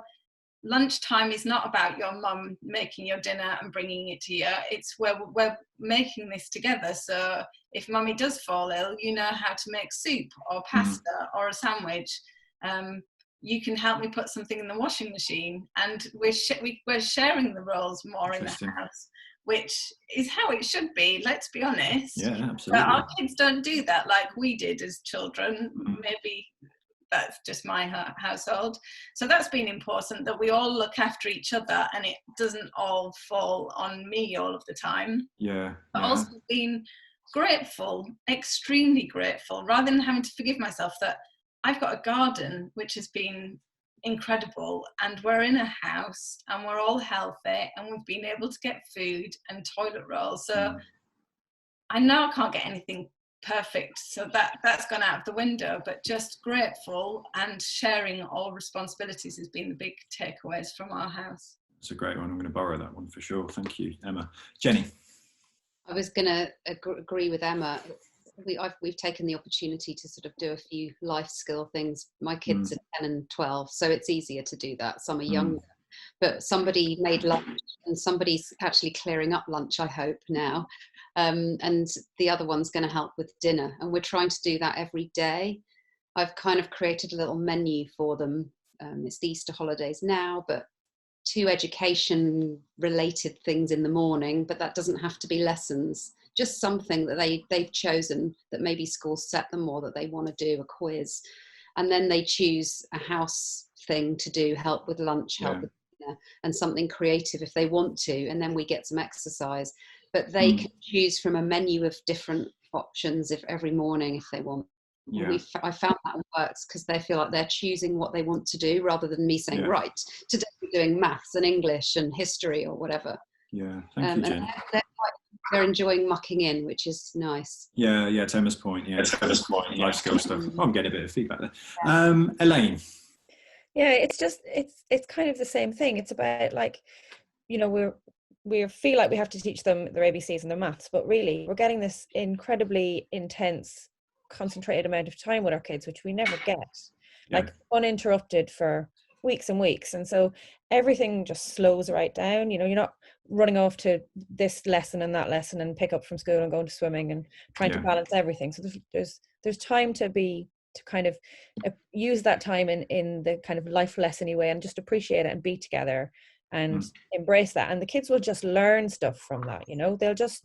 lunchtime is not about your mum making your dinner and bringing it to you. It's where we're making this together. So if mummy does fall ill, you know how to make soup or pasta or a sandwich. You can help me put something in the washing machine, and we're sharing the roles more in the house, which is how it should be, let's be honest. Yeah, absolutely. But our kids don't do that like we did as children. Maybe that's just my household. So that's been important, that we all look after each other and it doesn't all fall on me all of the time. But also being grateful, extremely grateful, rather than having to forgive myself that I've got a garden, which has been incredible, and we're in a house and we're all healthy and we've been able to get food and toilet rolls. So I know I can't get anything perfect, so that's gone out of the window, but just grateful and sharing all responsibilities has been the big takeaways from our house. It's a great one. I'm going to borrow that one for sure. Thank you, Emma. Jenny. I was going to agree with Emma. We've taken the opportunity to sort of do a few life skill things. My kids are 10 and 12, so it's easier to do that. Some are younger, but somebody made lunch and somebody's actually clearing up lunch, I hope, now. And the other one's going to help with dinner. And we're trying to do that every day. I've kind of created a little menu for them. It's the Easter holidays now, but 2 education related things in the morning, but that doesn't have to be lessons. Just something that they've chosen that maybe schools set them, or that they want to do, a quiz. And then they choose a house thing to do, help with lunch, help with dinner, and something creative if they want to. And then we get some exercise. But they can choose from a menu of different options every morning if they want. Yeah. I found that works because they feel like they're choosing what they want to do rather than me saying, right, today we're doing maths and English and history or whatever. Yeah, thank you, Jen. They're enjoying mucking in, which is nice. Yeah, to Emma's point, Emma's point, life skill stuff. I'm getting a bit of feedback there. Elaine. Yeah, it's just, it's kind of the same thing. It's about, like, you know, we feel like we have to teach them their ABCs and their maths, but really we're getting this incredibly intense, concentrated amount of time with our kids, which we never get, like uninterrupted for weeks and weeks. And so everything just slows right down. You know, you're not running off to this lesson and that lesson and pick up from school and going to swimming and trying to balance everything. So there's time to kind of use that time in the kind of life lessony way and just appreciate it and be together and embrace that. And the kids will just learn stuff from that. You know, they'll just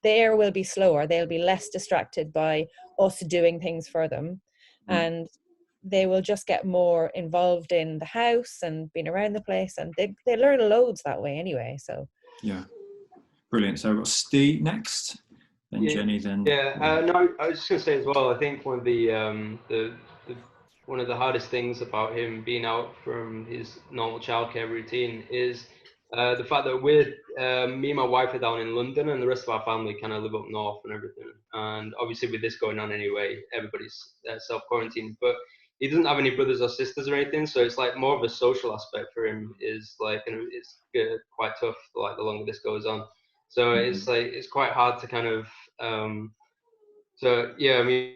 there will be slower, they'll be less distracted by us doing things for them, and they will just get more involved in the house and being around the place, and they learn loads that way anyway. So brilliant. So I've got Steve next, then Jenny, then no, I was just gonna say as well, I think one of the one of the hardest things about him being out from his normal childcare routine is the fact that me and my wife are down in London, and the rest of our family kind of live up north and everything. And obviously with this going on anyway, everybody's self-quarantined, but he doesn't have any brothers or sisters or anything. So it's like more of a social aspect for him is like, and it's quite tough, like the longer this goes on. So it's like, it's quite hard to kind of, so yeah, I mean,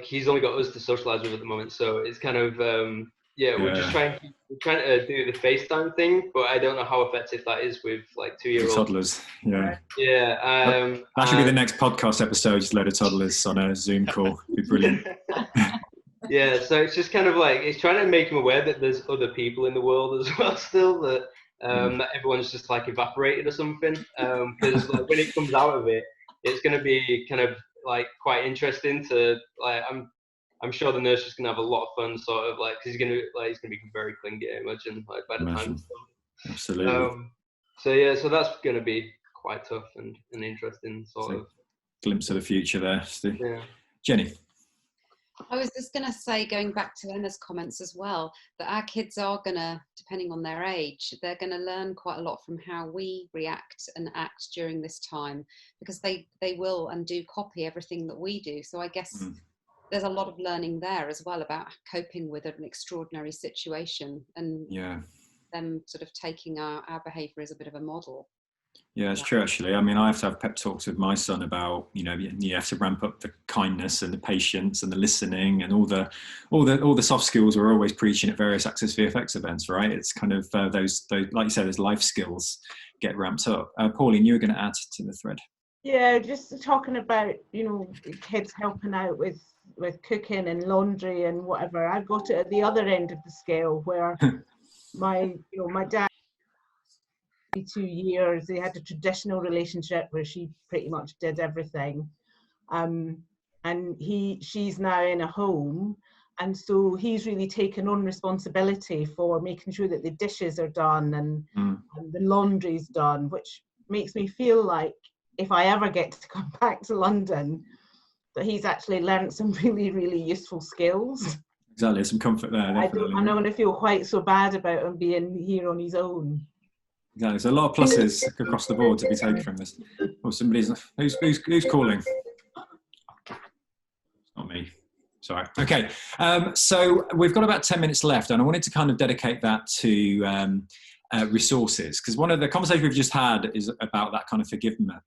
he's only got us to socialize with at the moment. So it's kind of, we're just trying to do the FaceTime thing, but I don't know how effective that is with like 2-year-olds. Toddlers, that should be the next podcast episode, just a load of toddlers on a Zoom call. It'd be brilliant. So it's just kind of like, it's trying to make him aware that there's other people in the world as well still, that that everyone's just like evaporated or something, because like, when it comes out of it, it's going to be kind of like quite interesting to like, I'm sure the nursery's gonna have a lot of fun, sort of like, because he's gonna be very clingy, I imagine, like by the time. Absolutely. So that's gonna be quite tough and interesting sort of glimpse of the future there, Steve. Yeah. Jenny. I was just going to say, going back to Emma's comments as well, that our kids are going to, depending on their age, they're going to learn quite a lot from how we react and act during this time, because they will and do copy everything that we do. So I guess there's a lot of learning there as well about coping with an extraordinary situation, and them sort of taking our behaviour as a bit of a model. Yeah, it's true, actually. I mean, I have to have pep talks with my son about, you know, you have to ramp up the kindness and the patience and the listening and all the soft skills we're always preaching at various Access VFX events, right? It's kind of those, like you said, those life skills get ramped up. Pauline, you were going to add to the thread. Yeah, just talking about, you know, kids helping out with cooking and laundry and whatever. I've got it at the other end of the scale where my dad, 2 years, they had a traditional relationship where she pretty much did everything, and she's now in a home, and so he's really taken on responsibility for making sure that the dishes are done and the laundry's done, which makes me feel like if I ever get to come back to London, that he's actually learned some really, really useful skills. Exactly, some comfort there. I'm not going to feel quite so bad about him being here on his own. Yeah, there's a lot of pluses across the board to be taken from this. Oh, somebody's who's calling? Not me. Sorry. Okay. So we've got about 10 minutes left, and I wanted to kind of dedicate that to resources, because one of the conversations we've just had is about that kind of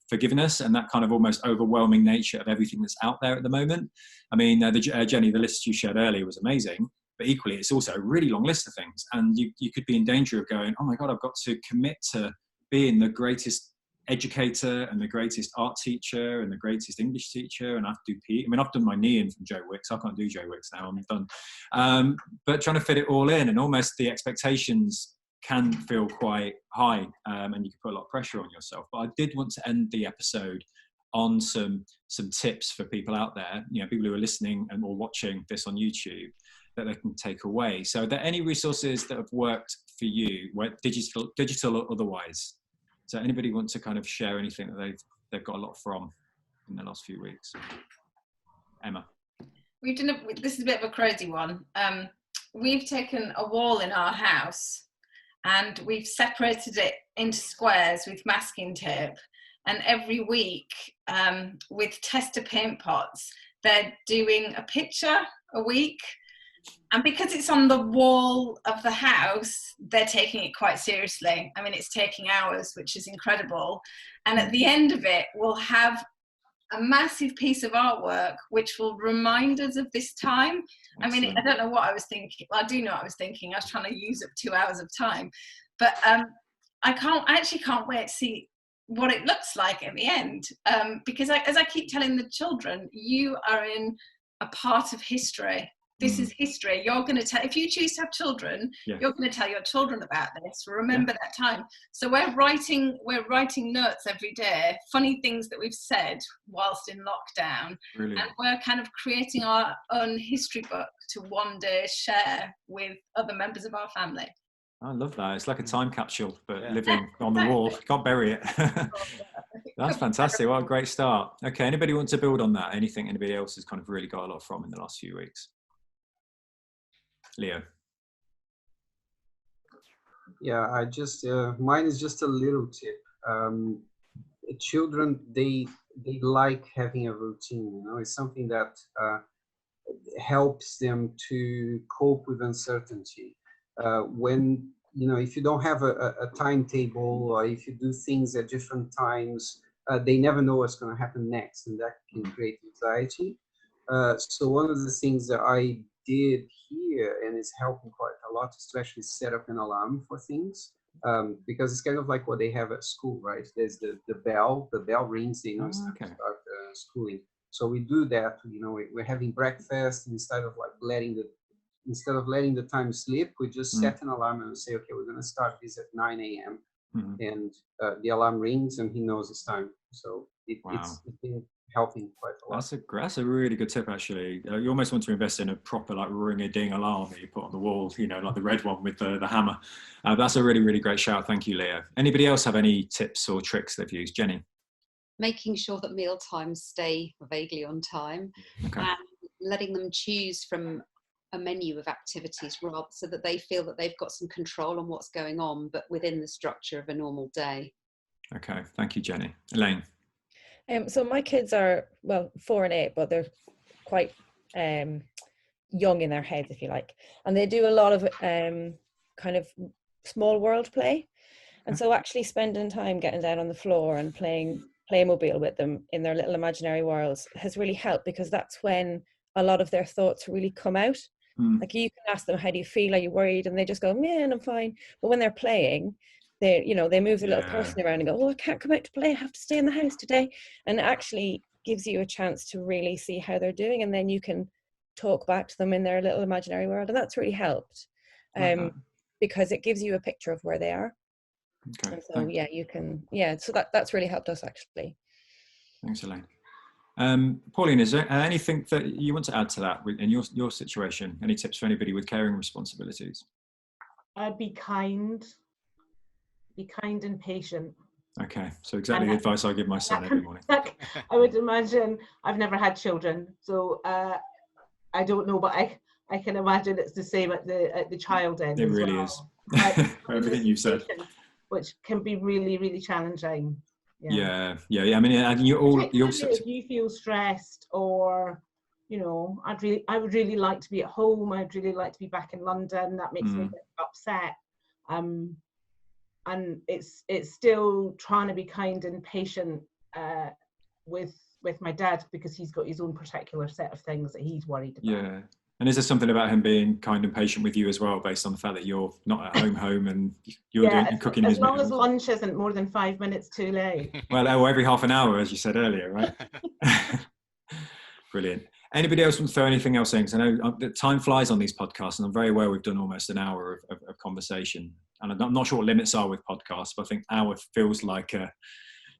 forgiveness and that kind of almost overwhelming nature of everything that's out there at the moment. I mean, Jenny, the list you shared earlier was amazing, but equally it's also a really long list of things, and you could be in danger of going, oh my God, I've got to commit to being the greatest educator and the greatest art teacher and the greatest English teacher, and I have to do PE. I mean, I've done my knee in from Joe Wicks. I can't do Joe Wicks now, I'm done. But trying to fit it all in, and almost the expectations can feel quite high, and you can put a lot of pressure on yourself. But I did want to end the episode on some tips for people out there, you know, people who are listening and or watching this on YouTube, that they can take away. So are there any resources that have worked for you, digital or otherwise? So anybody want to kind of share anything that they've got a lot from in the last few weeks? Emma. We've done this is a bit of a crazy one. We've taken a wall in our house and we've separated it into squares with masking tape. And every week with tester paint pots, they're doing a picture a week. And because it's on the wall of the house, they're taking it quite seriously. I mean, it's taking hours, which is incredible. And at the end of it, we'll have a massive piece of artwork, which will remind us of this time. I mean, I don't know what I was thinking. Well, I do know what I was thinking. I was trying to use up 2 hours of time. But I actually can't wait to see what it looks like at the end. Because as I keep telling the children, you are in a part of history. This is history. You're going to tell, if you choose to have children, you're going to tell your children about this. Remember that time. So we're writing notes every day, funny things that we've said whilst in lockdown. Brilliant. And we're kind of creating our own history book to one day share with other members of our family. I love that. It's like a time capsule, but living on the wall. You can't bury it. That's fantastic. What a great start. Okay, anybody want to build on that? Anything anybody else has kind of really got a lot from in the last few weeks? Leo. Yeah, I just mine is just a little tip. Children, they like having a routine. You know, it's something that helps them to cope with uncertainty. When if you don't have a timetable, or if you do things at different times, they never know what's going to happen next, and that can create anxiety. So one of the things that I did here, and it's helping quite a lot, is to actually set up an alarm for things, because it's kind of like what they have at school, right? There's the bell rings, it's time to start schooling. So we do that, we're having breakfast, instead of letting the time slip, we just set an alarm and we say, okay, we're going to start this at 9 a.m. And the alarm rings and he knows it's time. So it's been helping quite a lot. That's a really good tip, actually. You almost want to invest in a proper ring-a-ding alarm that you put on the wall, like the red one with the hammer. That's a really, really great shout. Thank you, Leah. Anybody else have any tips or tricks they've used? Jenny? Making sure that meal times stay vaguely on time, and letting them choose from a menu of activities, rather, so that they feel that they've got some control on what's going on, but within the structure of a normal day. Okay, thank you, Jenny. Elaine? So my kids are, 4 and 8, but they're quite young in their heads, if you like. And they do a lot of kind of small world play. And so actually spending time getting down on the floor and playing Playmobil with them in their little imaginary worlds has really helped, because that's when a lot of their thoughts really come out. Like, you can ask them, how do you feel? Are you worried? And they just go, man, I'm fine. But when they're playing, they move the little person around and go, oh, I can't come out to play. I have to stay in the house today. And it actually gives you a chance to really see how they're doing. And then you can talk back to them in their little imaginary world. And that's really helped, because it gives you a picture of where they are. Okay. And so, you can, so that's really helped us, actually. Thanks, Elaine. Paulene, is there anything that you want to add to that in your situation? Any tips for anybody with caring responsibilities? Be kind and patient. Okay, so exactly the advice I give my son every morning. I would imagine, I've never had children, so I don't know, but I can imagine it's the same at the child end. It really is. Everything you said. which can be really, really challenging. Yeah. I mean, and you also, if you feel stressed, or you know, I would really like to be at home. I'd really like to be back in London. That makes me a bit upset. And it's still trying to be kind and patient with my dad, because he's got his own particular set of things that he's worried about. Yeah. And is there something about him being kind and patient with you as well, based on the fact that you're not at home and you're doing cooking his meals? As long as lunch isn't more than 5 minutes too late. Well, every half an hour, as you said earlier, right? Brilliant. Anybody else want to throw anything else in? Because I know that time flies on these podcasts, and I'm very aware we've done almost an hour of conversation. And I'm not sure what limits are with podcasts, but I think hour feels like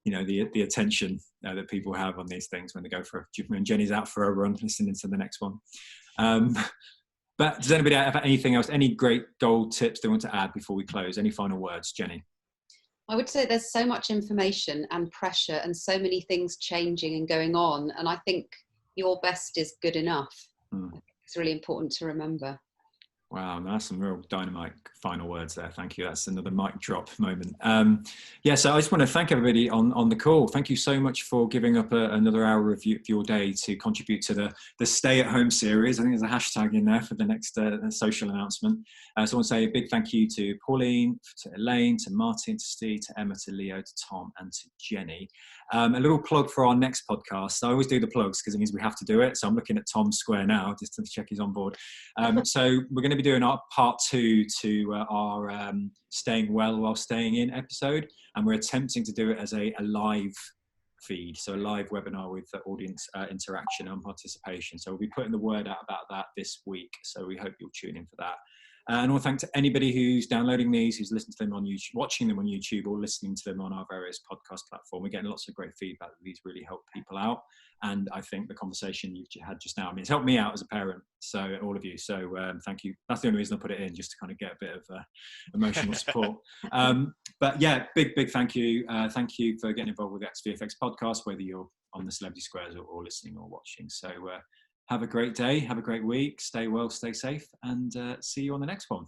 the attention that people have on these things when they go when Jenny's out for a run, listening to the next one. But does anybody have anything else, any great gold tips they want to add before we close? Any final words, Jenny? I would say there's so much information and pressure and so many things changing and going on. And I think your best is good enough. It's really important to remember. Wow, that's some real dynamite final words there. Thank you. That's another mic drop moment. So I just want to thank everybody on the call. Thank you so much for giving up another hour of your day to contribute to the Stay at Home series. I think there's a hashtag in there for the next social announcement. So I want to say a big thank you to Pauline, to Elaine, to Martin, to Steve, to Emma, to Leo, to Tom, and to Jenny. A little plug for our next podcast. I always do the plugs because it means we have to do it. So I'm looking at Tom square now just to check he's on board. So we're going to be doing our part 2 to our Staying Well While Staying In episode. And we're attempting to do it as a live feed, so a live webinar with audience interaction and participation. So we'll be putting the word out about that this week. So we hope you'll tune in for that. And I want to thank to anybody who's downloading these, who's listening to them on YouTube, watching them on YouTube, or listening to them on our various podcast platforms. We're getting lots of great feedback that these really help people out. And I think the conversation you had just now, I mean, it's helped me out as a parent, so all of you. So thank you. That's the only reason I put it in, just to kind of get a bit of emotional support. But yeah, big thank you. Thank you for getting involved with the VFX podcast, whether you're on the Celebrity Squares or listening or watching. So have a great day, have a great week, stay well, stay safe, and see you on the next one.